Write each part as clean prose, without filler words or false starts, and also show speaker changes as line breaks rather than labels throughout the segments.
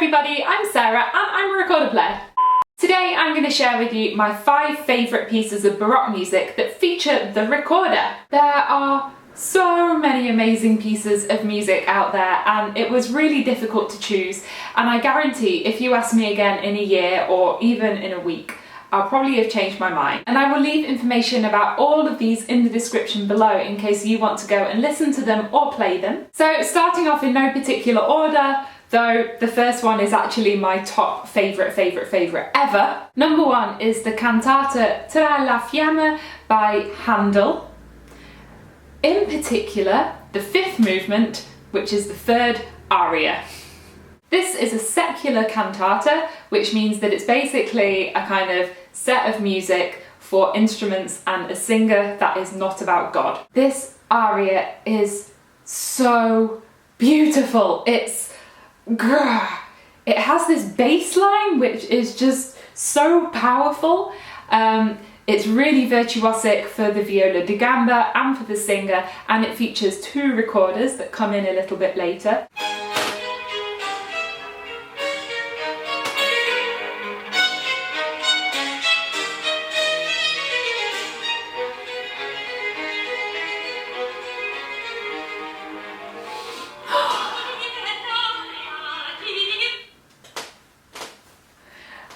everybody, I'm Sarah and I'm a recorder player. Today I'm going to share with you my 5 favourite pieces of Baroque music that feature the recorder. There are so many amazing pieces of music out there and it was really difficult to choose, and I guarantee if you ask me again in a year or even in a week, I'll probably have changed my mind. And I will leave information about all of these in the description below in case you want to go and listen to them or play them. So starting off in no particular order, though the first one is actually my top favourite ever. Number 1 is the cantata Tra la fiamme by Handel. In particular, the 5th movement, which is the 3rd aria. This is a secular cantata, which means that it's basically a kind of set of music for instruments and a singer that is not about God. This aria is so beautiful. It has this bass line which is just so powerful. It's really virtuosic for the viola da gamba and for the singer, and it features 2 recorders that come in a little bit later.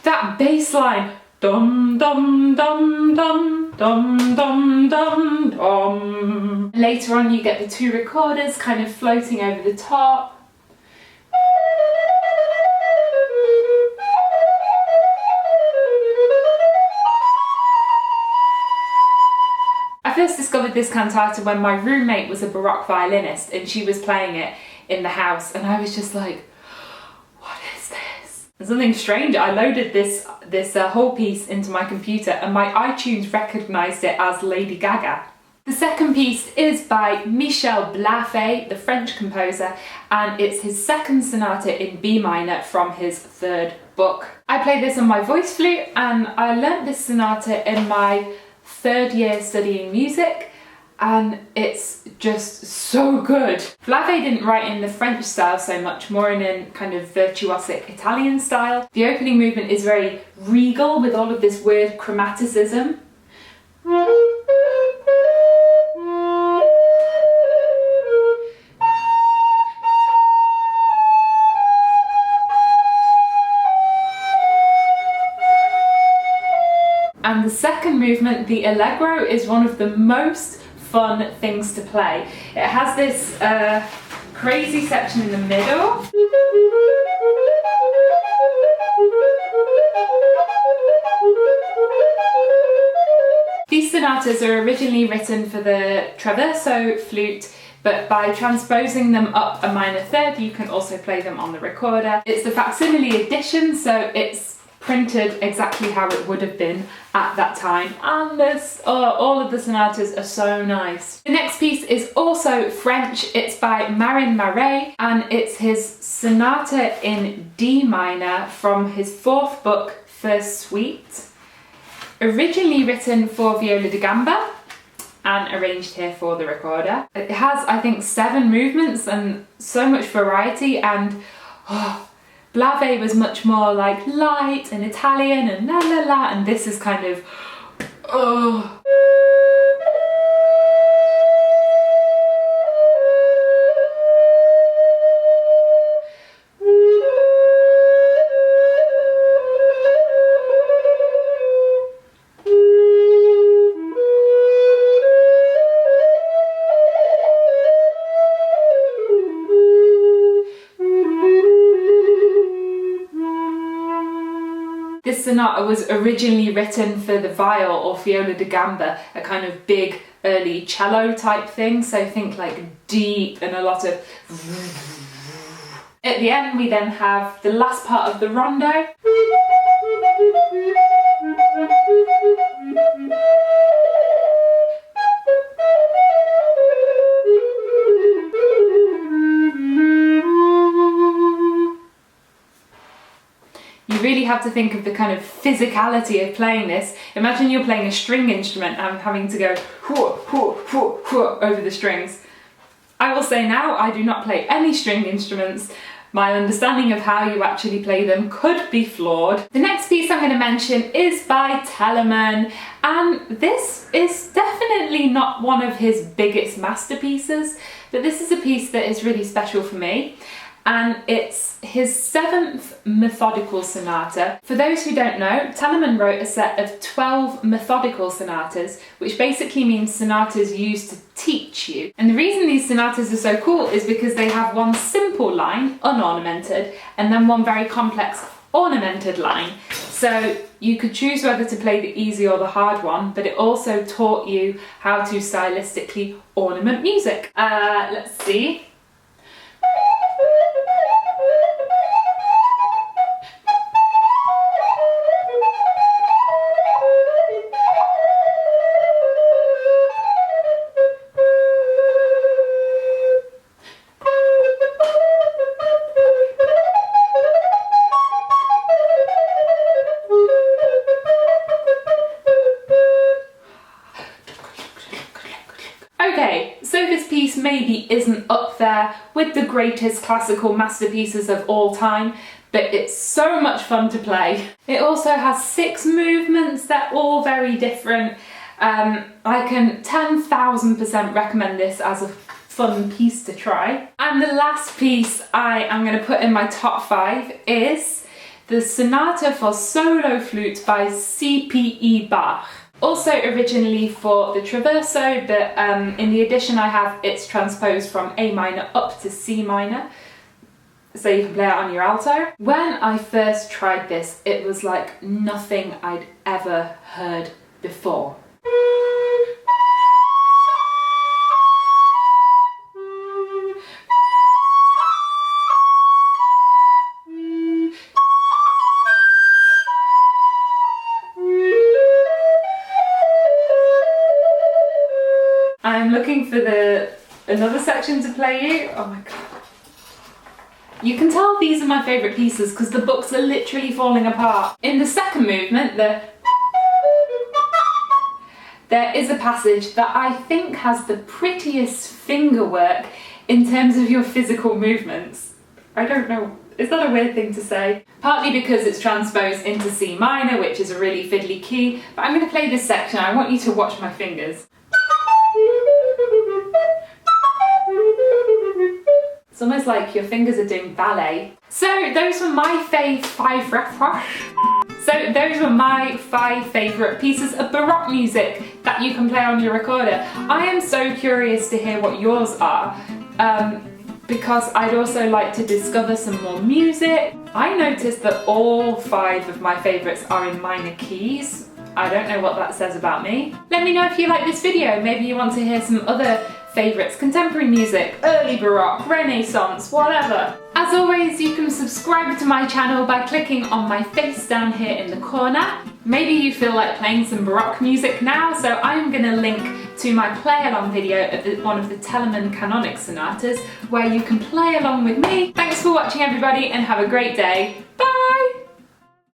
That bass line, dum dum dum dum dum dum dum dum. Later on you get the 2 recorders kind of floating over the top. I first discovered this cantata when my roommate was a Baroque violinist and she was playing it in the house, and I was just like, something strange. I loaded this whole piece into my computer and my iTunes recognised it as Lady Gaga. The second piece is by Michel Blavet, the French composer, and it's his 2nd sonata in B minor from his 3rd book. I play this on my voice flute, and I learnt this sonata in my 3rd year studying music, and it's just so good. Blavet didn't write in the French style so much, more in a kind of virtuosic Italian style. The opening movement is very regal with all of this weird chromaticism. And the second movement, the allegro, is one of the most fun things to play. It has this crazy section in the middle. These sonatas are originally written for the traverso flute, but by transposing them up a minor 3rd, you can also play them on the recorder. It's the facsimile edition, so it's printed exactly how it would have been at that time, and all of the sonatas are so nice. The next piece is also French. It's by Marin Marais and it's his sonata in D minor from his 4th book, First Suite. Originally written for viola da gamba and arranged here for the recorder. It has, I think, 7 movements and so much variety, and Blavet was much more like light and Italian and la la la, and this is kind of This sonata was originally written for the viol or viola da gamba, a kind of big early cello type thing, so think like deep and a lot of. At the end we then have the last part of the rondo. You really have to think of the kind of physicality of playing this. Imagine you're playing a string instrument and having to go over the strings. I will say now, I do not play any string instruments. my understanding of how you actually play them could be flawed. The next piece I'm going to mention is by Telemann, and this is definitely not one of his biggest masterpieces, but this is a piece that is really special for me. And it's his 7th Methodical Sonata. For those who don't know, Telemann wrote a set of 12 Methodical Sonatas, which basically means sonatas used to teach you. And the reason these sonatas are so cool is because they have one simple line, unornamented, and then one very complex ornamented line. So you could choose whether to play the easy or the hard one, but it also taught you how to stylistically ornament music. Let's see. Okay, so this piece maybe isn't up there with the greatest classical masterpieces of all time, but it's so much fun to play. It also has 6 movements, they're all very different. I can 10,000% recommend this as a fun piece to try. And the last piece I am going to put in my top 5 is the Sonata for solo flute by CPE Bach. Also originally for the traverso, but in the edition I have, it's transposed from A minor up to C minor, so you can play it on your alto. When I first tried this, it was like nothing I'd ever heard before. I'm looking for another section to play you. Oh my god. You can tell these are my favourite pieces because the books are literally falling apart. In the second movement, there is a passage that I think has the prettiest finger work in terms of your physical movements. I don't know, is that a weird thing to say? Partly because it's transposed into C minor, which is a really fiddly key, but I'm going to play this section. I want you to watch my fingers. It's almost like your fingers are doing ballet. So those were my five favourite pieces of Baroque music that you can play on your recorder. I am so curious to hear what yours are, because I'd also like to discover some more music. I noticed that all 5 of my favourites are in minor keys. I don't know what that says about me. Let me know if you like this video. Maybe you want to hear some other favourites, contemporary music, early Baroque, Renaissance, whatever. As always, you can subscribe to my channel by clicking on my face down here in the corner. Maybe you feel like playing some Baroque music now, so I'm going to link to my play along video of one of the Telemann canonic sonatas where you can play along with me. Thanks for watching everybody and have a great day. Bye!